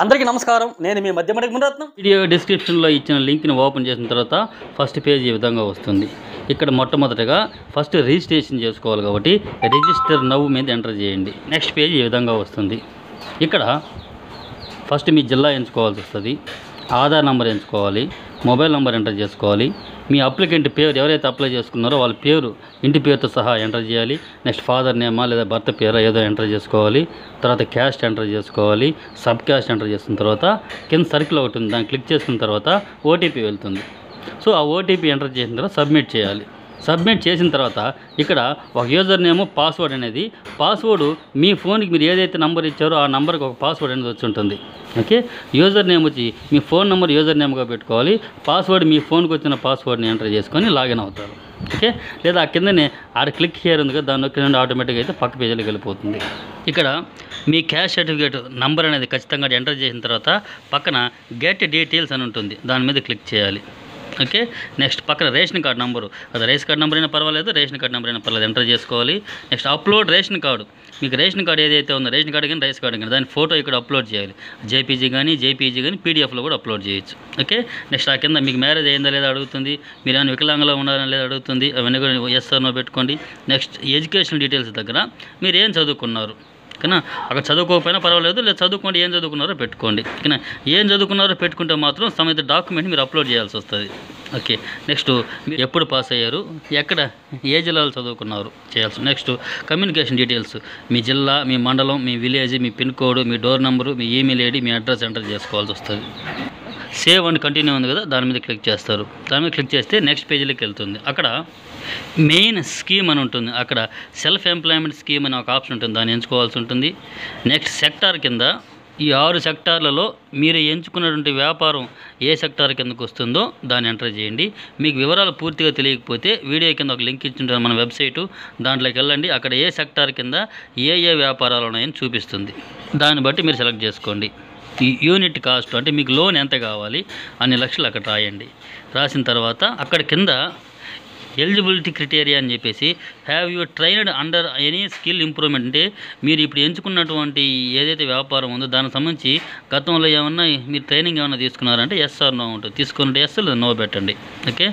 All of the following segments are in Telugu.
అందరికీ నమస్కారం. నేను మీ మధ్యమడికి మునిరత్నం. వీడియో డిస్క్రిప్షన్లో ఇచ్చిన లింక్ని ఓపెన్ చేసిన తర్వాత ఫస్ట్ పేజ్ ఈ విధంగా వస్తుంది. ఇక్కడ మొట్టమొదటిగా ఫస్ట్ రిజిస్ట్రేషన్ చేసుకోవాలి కాబట్టి రిజిస్టర్ నవ్ మీద ఎంటర్ చేయండి. నెక్స్ట్ పేజ్ ఈ విధంగా వస్తుంది. ఇక్కడ ఫస్ట్ మీ జిల్లా ఎంచుకోవాల్సి వస్తుంది, ఆధార్ నెంబర్ ఎంచుకోవాలి, మొబైల్ నెంబర్ ఎంటర్ చేసుకోవాలి, మీ అప్లికెంట్ పేరు ఎవరైతే అప్లై చేసుకున్నారో వాళ్ళ పేరు ఇంటి పేరుతో సహా ఎంటర్ చేయాలి. నెక్స్ట్ ఫాదర్ నేమా లేదా భర్త పేరు ఏదో ఎంటర్ చేసుకోవాలి. తర్వాత క్యాస్ట్ ఎంటర్ చేసుకోవాలి. సబ్ క్యాస్ట్ ఎంటర్ చేసిన తర్వాత కింద సర్కిల్ ఒకటి ఉంది, దాన్ని క్లిక్ చేసిన తర్వాత ఓటీపీ వెళ్తుంది. సో ఆ ఓటీపీ ఎంటర్ చేసిన తర్వాత సబ్మిట్ చేయాలి. సబ్మిట్ చేసిన తర్వాత ఇక్కడ ఒక యూజర్ నేమ్ పాస్వర్డ్ అనేది, పాస్వర్డ్ మీ ఫోన్కి మీరు ఏదైతే నెంబర్ ఇచ్చారో ఆ నెంబర్కి ఒక పాస్వర్డ్ అనేది వచ్చి ఉంటుంది. ఓకే, యూజర్ నేమ్ వచ్చి మీ ఫోన్ నెంబర్ యూజర్ నేమ్గా పెట్టుకోవాలి. పాస్వర్డ్ మీ ఫోన్కి వచ్చిన పాస్వర్డ్ని ఎంటర్ చేసుకొని లాగిన్ అవుతారు. ఓకే, లేదా ఆ కిందనే ఆడ క్లిక్ హియర్ ఉంది కదా, దాన్ని నొక్కినండి ఆటోమేటిక్గా అయితే పక్క పేజీలోకి వెళ్ళిపోతుంది. ఇక్కడ మీ క్యాష్ సర్టిఫికేట్ నంబర్ అనేది ఖచ్చితంగా ఎంటర్ చేసిన తర్వాత పక్కన గెట్ డీటెయిల్స్ అని ఉంటుంది, దాని మీద క్లిక్ చేయాలి. ఓకే, నెక్స్ట్ పక్కన రేషన్ కార్డ్ నెంబరు, అది రేషన్ కార్డ్ నెంబర్ అయినా పర్వాలేదు, రేషన్ కార్డ్ నెంబర్ అయినా పర్వాలేదు, ఎంటర్ చేసుకోవాలి. నెక్స్ట్ అప్లోడ్ రేషన్ కార్డు, మీకు రేషన్ కార్డు ఏదైతే ఉందో రేషన్ కార్డు కానీ రేషన్ కార్డు కానీ దాని ఫోటో ఇక్కడ అప్లోడ్ చేయాలి. జేపీజీ కానీ పీడిఎఫ్లో కూడా అప్లోడ్ చేయొచ్చు. ఓకే, నెక్స్ట్ ఆ కింద మీకు మ్యారేజ్ అయిందా లేదా అడుగుతుంది, మీరు ఏమైనా వికలాంగంలో ఉన్నారా లేదా అడుగుతుంది, అవన్నీ కూడా ఎస్ ఆర్ నో పెట్టుకోండి. నెక్స్ట్ ఎడ్యుకేషనల్ డీటెయిల్స్ దగ్గర మీరు ఏం చదువుకున్నారు, ఓకేనా, అక్కడ చదువుకోకపోయినా పర్వాలేదు, లేదా చదువుకోండి, ఏం చదువుకున్నారో పెట్టుకోండి. ఓకేనా, ఏం చదువుకున్నారో పెట్టుకుంటే మాత్రం సంబంధిత డాక్యుమెంట్ మీరు అప్లోడ్ చేయాల్సి వస్తుంది. ఓకే, నెక్స్ట్ మీరు ఎప్పుడు పాస్ అయ్యారు, ఎక్కడ ఏ జిల్లాలో చదువుకున్నారు చేయాల్సి. నెక్స్ట్ కమ్యూనికేషన్ డీటెయిల్స్, మీ జిల్లా, మీ మండలం, మీ విలేజ్, మీ పిన్ కోడ్, మీ డోర్ నెంబరు, మీ ఈమెయిల్ ఐడి, మీ అడ్రస్ ఎంటర్ చేసుకోవాల్సి వస్తుంది. సేవ్ అండ్ కంటిన్యూ ఉంది కదా, దాని మీద క్లిక్ చేస్తారు. దాని మీద క్లిక్ చేస్తే నెక్స్ట్ పేజీలోకి వెళ్తుంది. అక్కడ మెయిన్ స్కీమ్ అని ఉంటుంది, అక్కడ సెల్ఫ్ ఎంప్లాయ్మెంట్ స్కీమ్ అని ఒక ఆప్షన్ ఉంటుంది, దాన్ని ఎంచుకోవాల్సి ఉంటుంది. నెక్స్ట్ సెక్టార్ కింద ఈ 6 సెక్టార్లలో మీరు ఎంచుకున్నటువంటి వ్యాపారం ఏ సెక్టార్ కిందకు వస్తుందో దాన్ని ఎంటర్ చేయండి. మీకు వివరాలు పూర్తిగా తెలియకపోతే వీడియో కింద ఒక లింక్ ఇచ్చింటారు మన వెబ్సైటు, దాంట్లోకి వెళ్ళండి. అక్కడ ఏ సెక్టార్ కింద ఏ వ్యాపారాలు ఉన్నాయని చూపిస్తుంది, దాన్ని బట్టి మీరు సెలెక్ట్ చేసుకోండి. ఈ యూనిట్ కాస్ట్ అంటే మీకు లోన్ ఎంత కావాలి అన్ని లక్షలు అక్కడ రాయండి. రాసిన తర్వాత అక్కడ కింద ఎలిజిబిలిటీ క్రైటీరియా అని చెప్పేసి have you trained under any skill improvement, అంటే మీరు ఇప్పుడు ఎంచుకున్నటువంటి ఏదైతే వ్యాపారం ఉందో దానికి సంబంధించి గతంలో ఏమన్నా మీరు ట్రైనింగ్ ఏమన్నా తీసుకున్నారంటే ఎస్ ఆర్ నో ఉంటుంది, తీసుకుంటే ఎస్ లేదా నో పెట్టండి. Okay,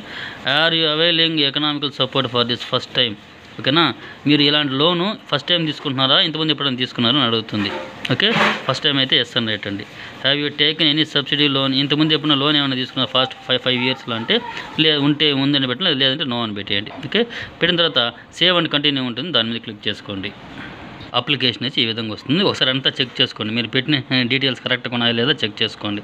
are you availing economical support for this first time, ఓకేనా, మీరు ఇలాంటి లోను ఫస్ట్ టైం తీసుకుంటున్నారా, ఇంతమంది ఎప్పుడైనా తీసుకున్నారో అని అడుగుతుంది. ఓకే, ఫస్ట్ టైం అయితే ఎస్ అని రేటండి. Have you taken any subsidy loan, ఇంతకుముందు ఎప్పుడైనా లోన్ ఏమైనా తీసుకున్నారు ఫాస్ట్ 5 ఇయర్స్లో అంటే ఉంటే ఉందని పెట్టండి, లేదంటే నో అని పెట్టేయండి. ఓకే, పెట్టిన తర్వాత సేవ్ అండ్ కంటిన్యూ ఉంటుంది, దాని మీద క్లిక్ చేసుకోండి. అప్లికేషన్ వచ్చి ఈ విధంగా వస్తుంది. ఒకసారి అంతా చెక్ చేసుకోండి, మీరు పెట్టిన డీటెయిల్స్ కరెక్ట్గా ఉన్నాయా లేదా చెక్ చేసుకోండి.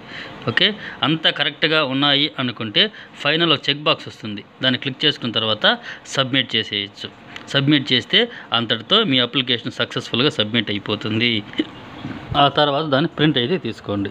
ఓకే, అంతా కరెక్ట్గా ఉన్నాయి అనుకుంటే ఫైనల్ ఒక చెక్ బాక్స్ వస్తుంది, దాన్ని క్లిక్ చేసుకున్న తర్వాత సబ్మిట్ చేసేయచ్చు. సబ్మిట్ చేస్తే అంతటితో మీ అప్లికేషన్ సక్సెస్ఫుల్గా సబ్మిట్ అయిపోతుంది. ఆ తర్వాత దాన్ని ప్రింట్ అయితే తీసుకోండి.